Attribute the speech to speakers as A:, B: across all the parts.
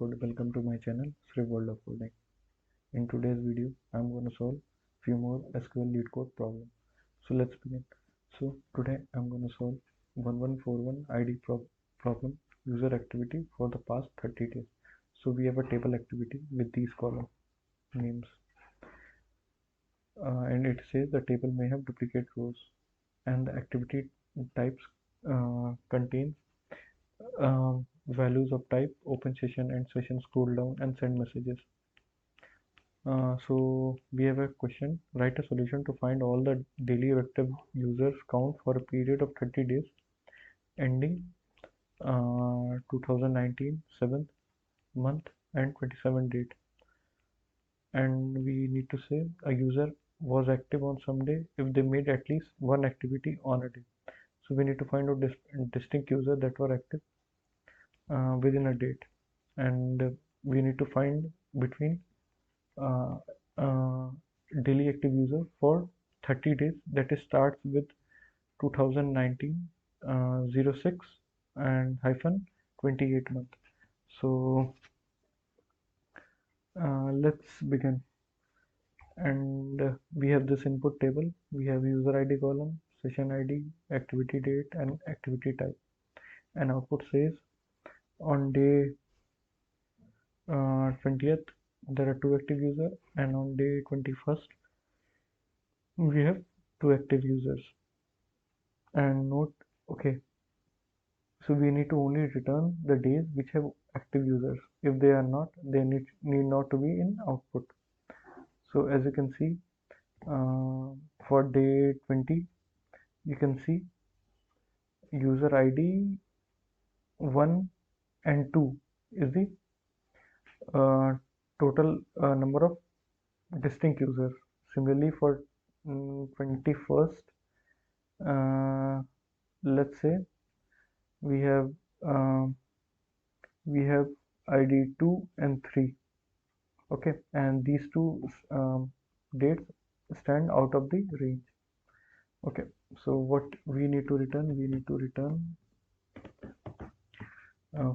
A: Leetcode. Welcome to my channel, sriwworldofcoding. In today's video, I'm going to solve few more SQL Leetcode problems. So let's begin. So today I'm going to solve 1141 ID problem user activity for the past 30 days. So we have a table activity with these column names, and it says the table may have duplicate rows, and the activity types contains values of type open session, end session, scroll down, and send messages. So we have a question: write a solution to find all the daily active users count for a period of 30 days ending 2019 7th month and 27 date. And we need to say a user was active on some day if they made at least one activity on a day. So we need to find out distinct user that were active within a date, and we need to find between uh, uh, daily active user for 30 days, that is starts with 2019 06 and hyphen 28 month. So let's begin. And we have this input table. We have user ID column, session ID, activity date, and activity type. And output says on day 20th there are 2 active users, and on day 21st we have 2 active users. And note, okay, so we need to only return the days which have active users. If they are not, they need not to be in output. So as you can see, for day 20 you can see user ID 1 and 2 is the total number of distinct users. Similarly for 21st, let's say we have ID 2 and 3. Okay, and these two dates stand out of the range. Okay, so what we need to return? We need to return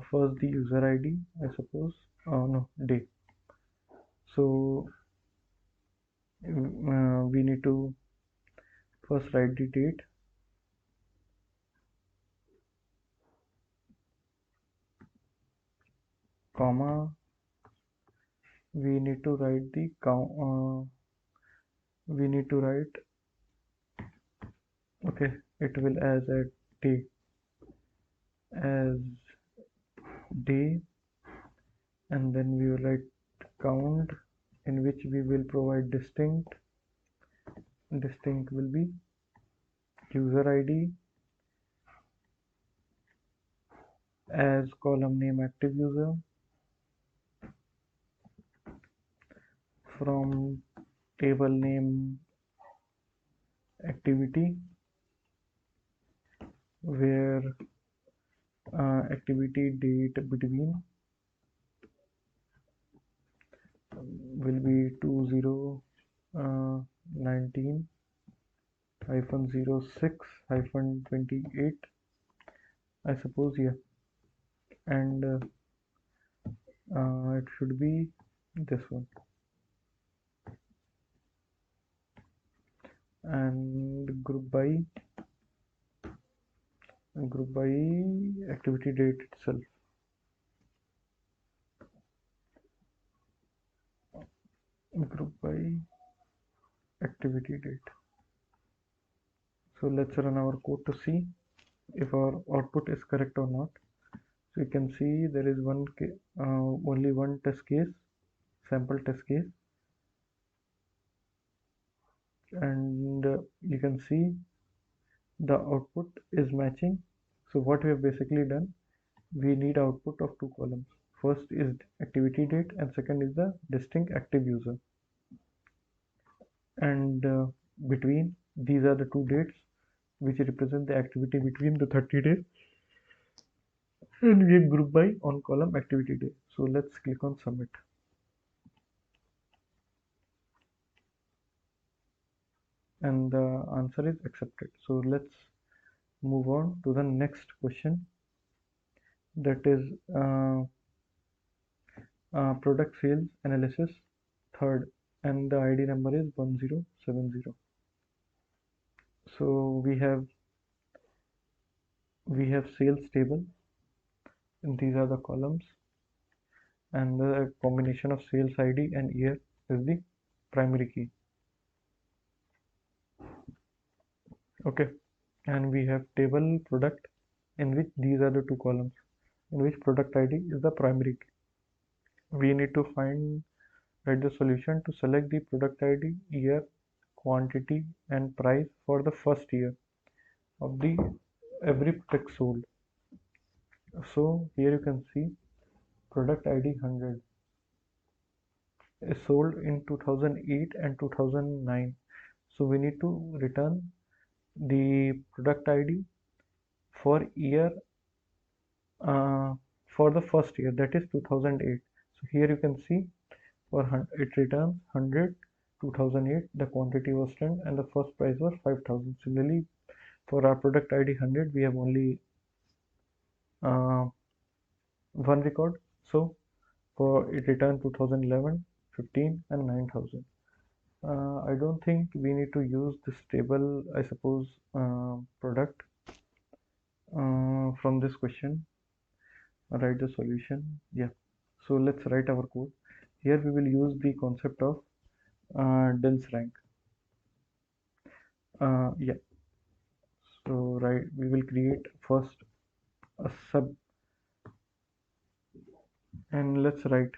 A: first the user ID, I suppose. No, day. So we need to first write the date, comma, we need to write the count, we need to write, okay, it will as a day, as day, and then we will write count, in which we will provide distinct will be user ID as column name active user, from table name activity, where activity date between will be 2019 hyphen 06 hyphen 28, I suppose, yeah, and it should be this one, and group by activity date itself. Group by activity date. So let's run our code to see if our output is correct or not. So you can see there is only one test case, sample test case, and you can see the output is matching. So what we have basically done, we need output of 2 columns. First is activity date, and second is the distinct active user. And between these are the 2 dates which represent the activity between the 30 days, and we have group by on column activity day. So let's click on submit. And the answer is accepted. So let's move on to the next question, that is product sales analysis third, and the ID number is 1070. So we have sales table, and these are the columns, and the combination of sales ID and year is the primary key. Okay, and we have table product, in which these are the two columns, in which product ID is the primary key. We need to write the solution to select the product ID, year, quantity, and price for the first year of the every product sold. So here you can see product ID 100 is sold in 2008 and 2009. So we need to return the product ID for year for the first year, that is 2008. So here you can see it returns 100 2008, the quantity was 10 and the first price was 5000. Similarly, for our product ID 100 we have only one record, so for it returned 2011, 15 and 9000. I don't think we need to use this table, I suppose, product from this question. Write the solution. Yeah, so let's write our code. Here we will use the concept of dense rank. Yeah, so we will create first a sub, and let's write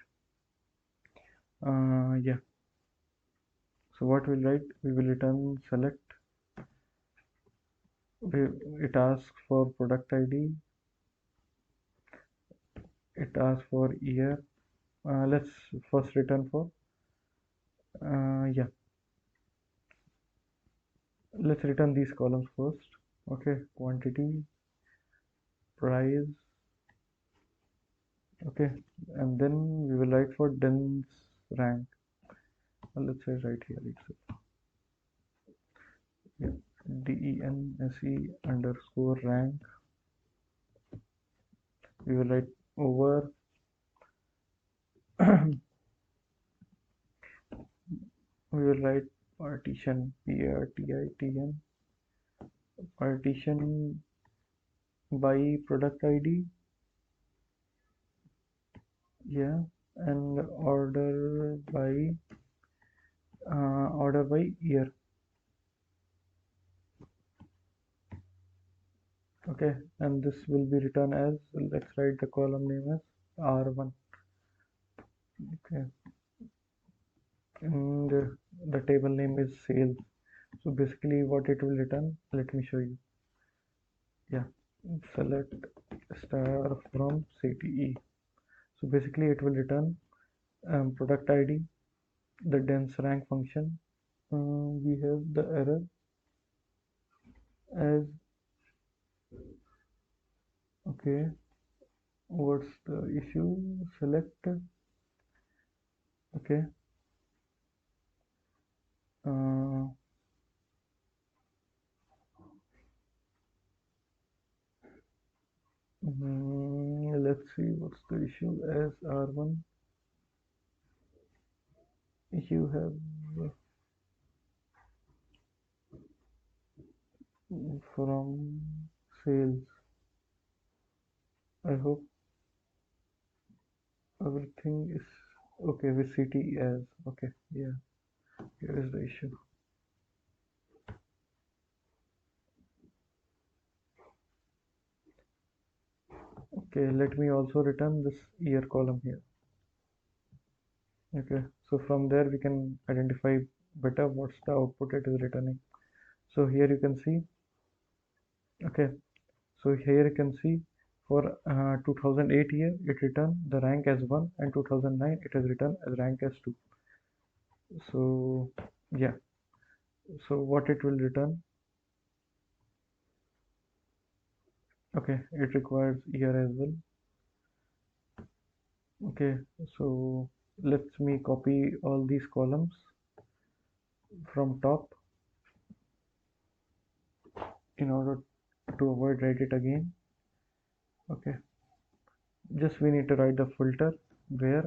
A: yeah, so what we'll write, we will return select. It asks for product ID, it asks for year. Let's first return for yeah, let's return these columns first. Okay, quantity, price. Okay, and then we will write for dense rank. Let's say right here itself. Yeah, DENSE underscore rank. We will write over we will write partition, PRTITN, partition by product ID. Yeah, and order by year. Okay, and this will be written as, let's write the column name as R1. Okay, and the table name is sales. So basically what it will return, let me show you. Yeah, select star from CTE. So basically it will return product ID, the dense rank function. We have the error as, okay, what's the issue? Select, okay, let's see what's the issue as R1. You have from sales. I hope everything is okay with CTE as, okay, yeah, here is the issue. Okay, let me also return this year column here. Okay, so from there we can identify better what's the output it is returning. So here you can see, okay, so here you can see for 2008 year it returned the rank as 1, and 2009 it has returned as rank as 2. So yeah, so what it will return, okay, it requires year as well. Okay, so let me copy all these columns from top in order to avoid write it again. Okay, just we need to write the filter where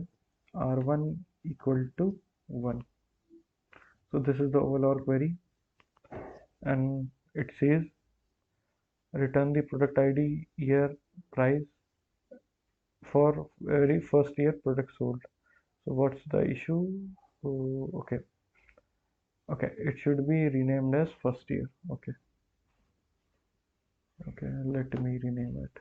A: r1 equal to 1. So this is the overall query, and it says return the product ID, year, price for very first year product sold. So what's the issue? Oh, okay, it should be renamed as first year. Okay, let me rename it.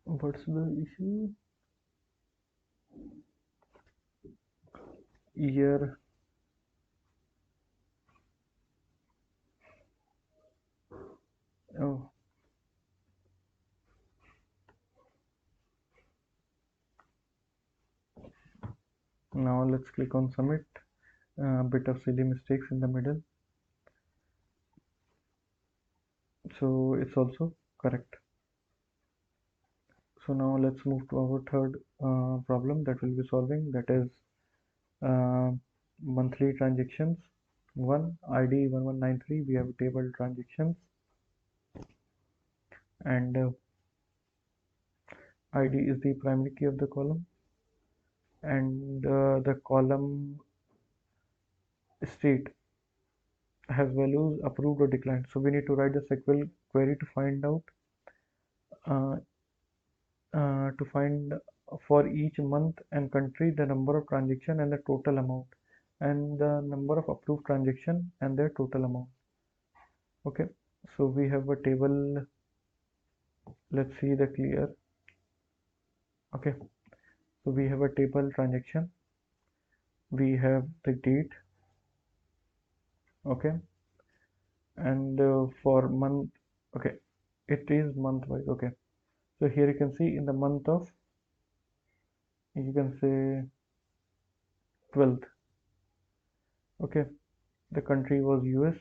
A: What's the issue? Year. Oh, now let's click on submit. A bit of silly mistakes in the middle, so it's also correct. So now let's move to our third problem that we'll be solving, that is uh, monthly transactions. One ID 1193, we have table transactions, and ID is the primary key of the column, and the column state has values approved or declined. So we need to write the SQL query to find out uh, to find for each month and country the number of transaction and the total amount, and the number of approved transaction and their total amount. Okay, so we have a table. Let's see the clear. Okay, so we have a table transaction, we have the date. Okay, and for month, okay, it is month wise. Okay, so here you can see in the month of, you can say 12th. Okay, the country was US.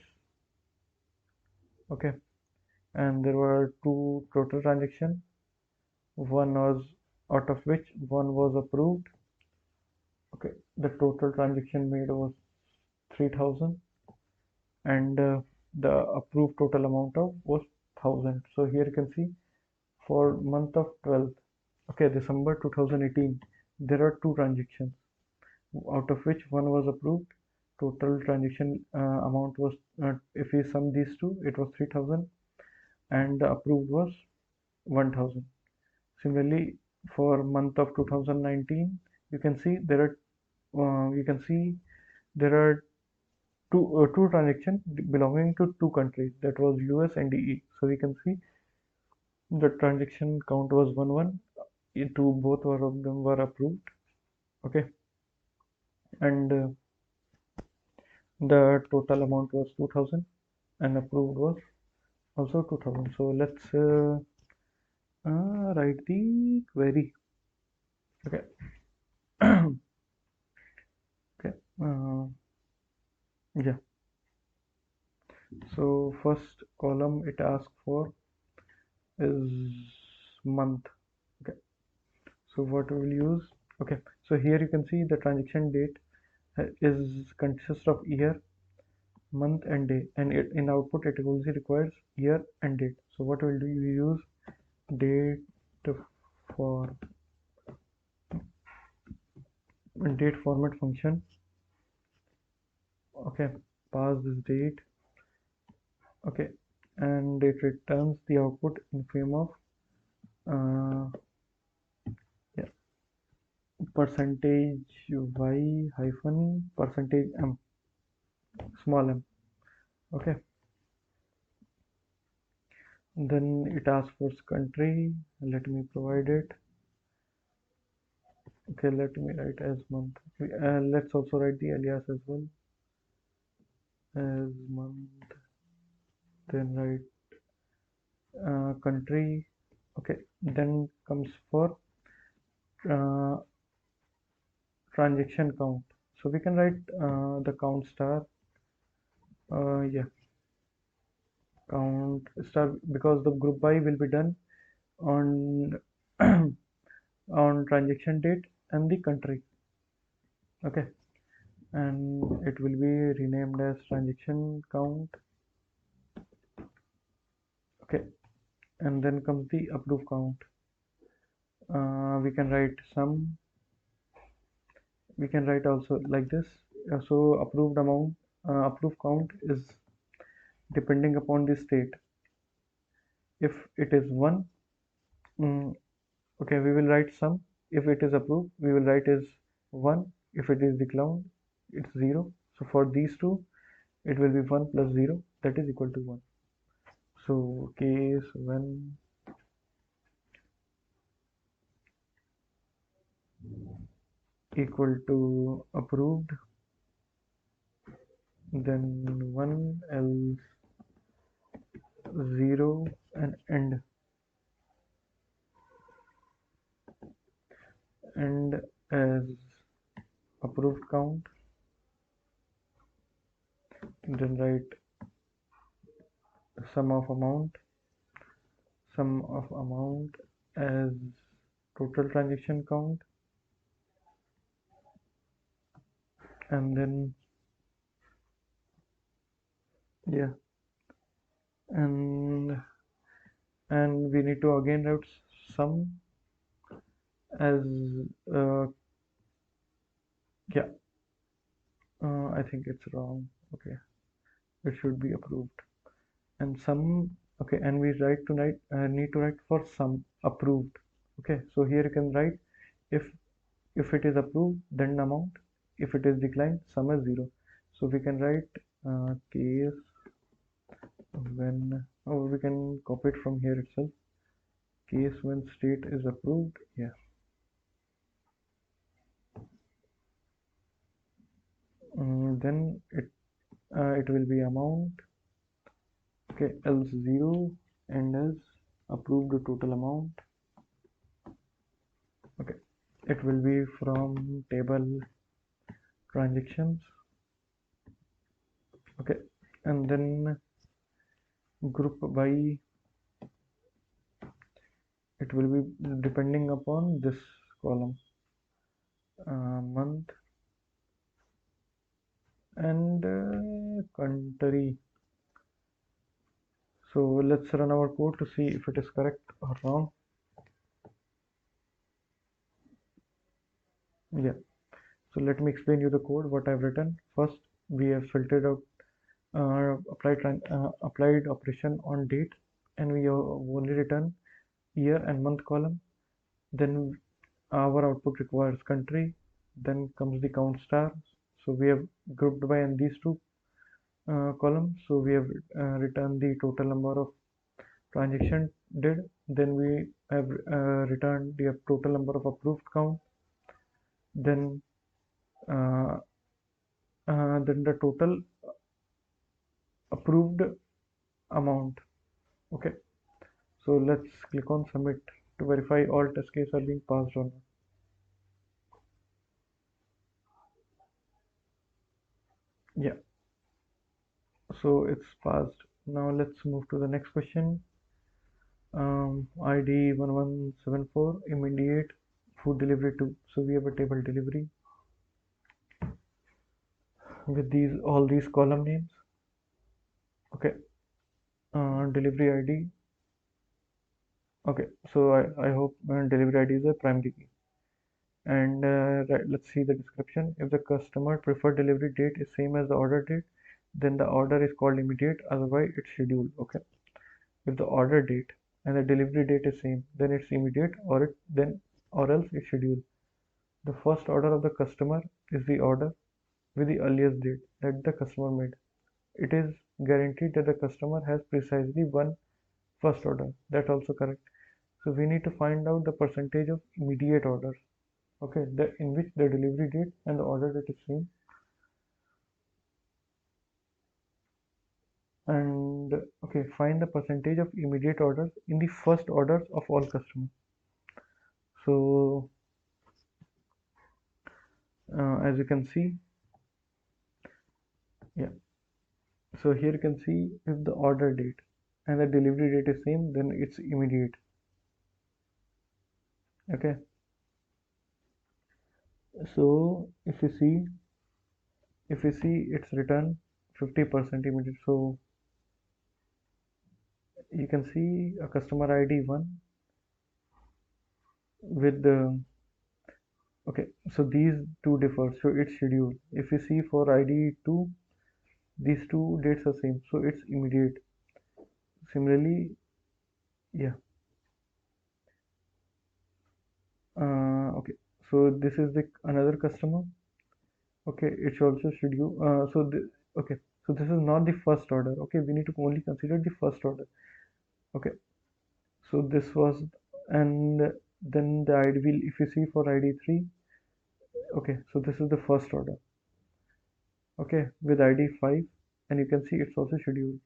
A: Okay, and there were two total transactions. One was, out of which one was approved. Okay, the total transaction made was 3000, and the approved total amount of was 1000. So here you can see for month of 12th, okay, December 2018, there are two transactions, out of which one was approved. Total transaction amount was, if we sum these two, it was 3000, and the approved was 1000. Similarly, for month of 2019, you can see there are there are two transactions belonging to two countries, that was US and EE. So we can see the transaction count was 11. Into both of them were approved. Okay, and the total amount was 2000, and approved was also 2000. So let's write the query. Okay. Okay. Yeah. So first column it asks for is month. Okay. So what we will use? Okay. So here you can see the transaction date is consists of year, month, and day, and in output it also requires year and date. So what we'll do? We use date for date format function. Okay. Pass this date. Okay, and it returns the output in form of yeah, percentage y hyphen percentage m, small m. Okay, then it asks for country. Let me provide it. Okay, let me write as month. Let's also write the alias as well as month. Then write country. Okay, then comes for uh, transaction count. So we can write the count star. Yeah, count star, because the group by will be done on on transaction date and the country. Okay, and it will be renamed as transaction count. Okay, and then comes the approve count. We can write some, we can write also like this. So approved count is depending upon the state. If it is 1, mm, okay, we will write some. If it is approved, we will write as 1. If it is declined, it's 0. So for these two, it will be 1 plus 0, that is equal to 1. So case when equal to approved, then 1 else 0 and end as approved count, then write sum of amount as total transaction count, and then yeah, and we need to again write sum as uh, yeah, I think it's wrong. Okay, it should be approved and sum. Okay, and we need to write for sum approved. Okay, so here you can write if it is approved, then amount. If it is declined, sum is 0. So we can write case when, or we can copy it from here itself. Case when state is approved. Yeah. Then it will be amount. Okay, else 0 and else approved total amount. Okay, it will be from table transactions. Okay, and then group by, it will be depending upon this column, month and country. So let's run our code to see if it is correct or wrong. Yeah, so let me explain you the code what I've written. First, we have filtered out applied operation on date, and we only return year and month column. Then our output requires country, then comes the count star. So we have grouped by in these two columns. So we have returned the total number of transaction did. Then we have returned the total number of approved count. Then then the total approved amount. Okay, so let's click on submit to verify all test cases are being passed or not. Yeah, so it's passed. Now let's move to the next question. ID 1174 immediate food delivery to. So we have a table delivery with all these column names. Okay, delivery ID. Okay, so I hope delivery ID is a primary key. And right, let's see the description. If the customer preferred delivery date is same as the order date, then the order is called immediate, otherwise it's scheduled. Okay, if the order date and the delivery date is same, then it's immediate, or else it's scheduled. The first order of the customer is the order with the earliest date that the customer made. It is guaranteed that the customer has precisely one first order. That's also correct. So we need to find out the percentage of immediate orders. Okay, in which the delivery date and the order date is same. And okay, find the percentage of immediate orders in the first orders of all customers. So as you can see, yeah, so here you can see if the order date and the delivery date is same, then it's immediate. Okay, So if you see it's return 50% immediate. So you can see a customer ID 1 with the okay. So these two differ. So it's schedule. If you see for ID 2, these two dates are same. So it's immediate. Similarly, yeah. Okay. So this is the another customer. Okay, it's also schedule. Okay. So this is not the first order. Okay, we need to only consider the first order. Okay. So this was, and then the ID will, if you see for ID 3, okay, so this is the first order, okay, with ID 5, and you can see it's also scheduled.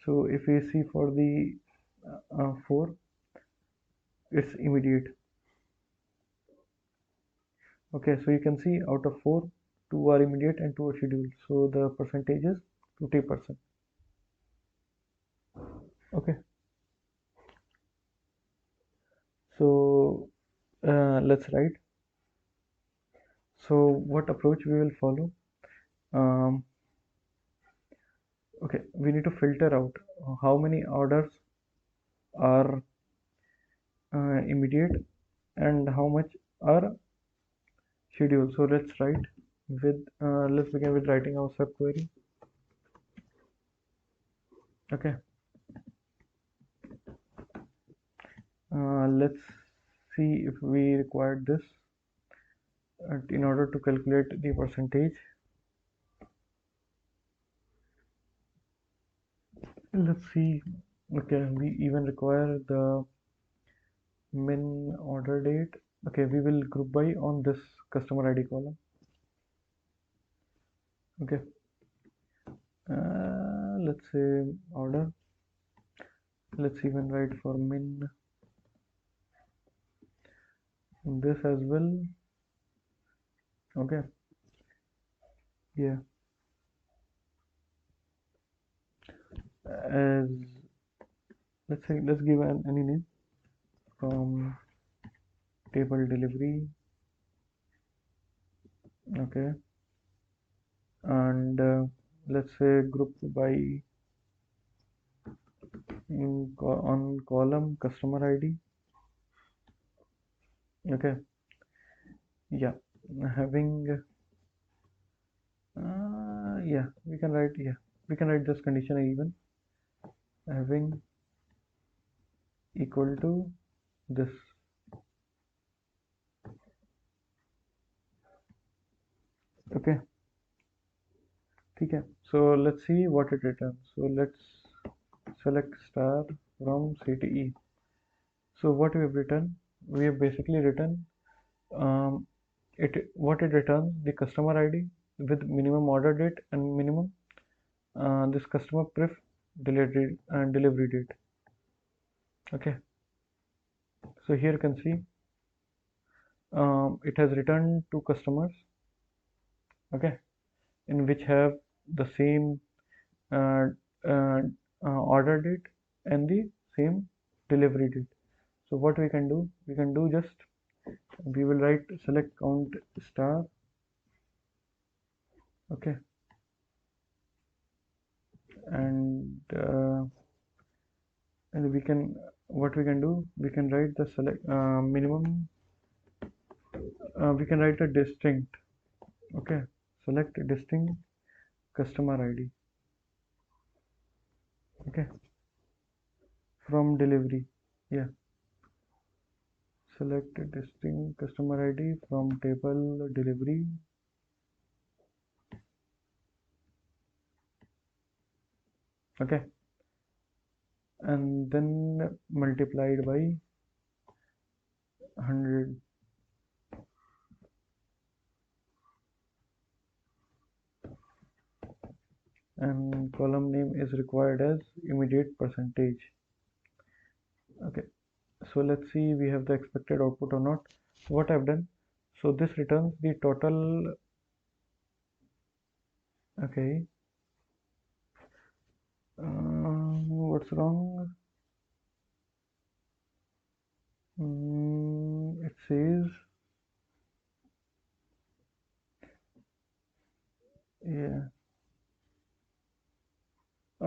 A: So if we see for the 4, it's immediate. Okay, so you can see out of 4, 2 are immediate and 2 are scheduled. So the percentage is 50%. Okay, so let's write. So what approach we will follow? Um, okay, we need to filter out how many orders are immediate and how much are scheduled. So let's write with let's begin with writing our subquery. Okay, let's see if we require this in order to calculate the percentage. Let's see. Okay, we even require the min order date. Okay, we will group by on this customer ID column. Okay, let's say order. Let's even write for min this as well. Okay, yeah, as let's say let's give any name from table delivery. Okay, and let's say group by on column customer ID. Okay, yeah, having yeah, we can write this condition even having equal to this. Okay, okay. So let's see what it returns. So let's select star from CTE. So what we have written, we have basically written it what it returns the customer ID with minimum order date and minimum this customer pref delivery and delivery date. Okay, so here you can see it has returned two customers. Okay, in which have the same uh, uh, order date and the same delivery date. So what we can do, just we will write select count star. Okay, and we can what we can do, we can write the select minimum. We can write a distinct. Okay, select distinct customer ID. Okay, from delivery. Yeah, select distinct customer ID from table delivery. Okay, and then multiplied by 100. And column name is required as immediate percentage. Okay, so let's see we have the expected output or not. So what I've done, so this returns the total. Okay, what's wrong? It says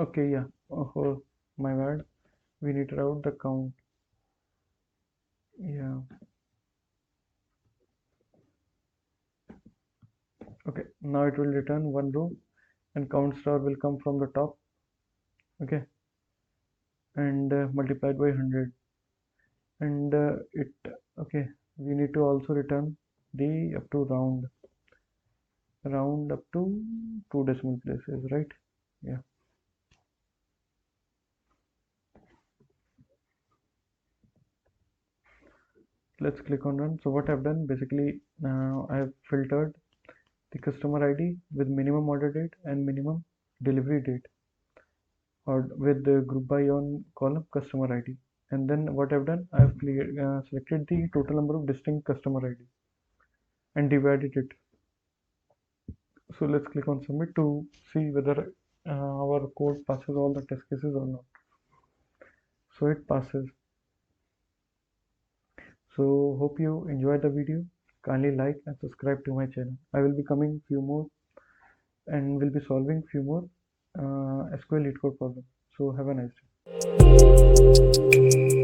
A: Okay, yeah. Oh, my bad. We need to route the count. Yeah. Okay. Now it will return one row, and count star will come from the top. Okay. And multiplied by 100. And it. Okay. We need to also return the up to round up to two decimal places, right? Yeah. Let's click on run. So what I've done basically, I have filtered the customer ID with minimum order date and minimum delivery date, or with the group by on column customer ID. And then what I've done, I've selected the total number of distinct customer ID and divided it. So let's click on submit to see whether our code passes all the test cases or not. So it passes. So hope you enjoyed the video. Kindly like and subscribe to my channel. I will be coming few more and will be solving few more SQL Leetcode problems. So have a nice day.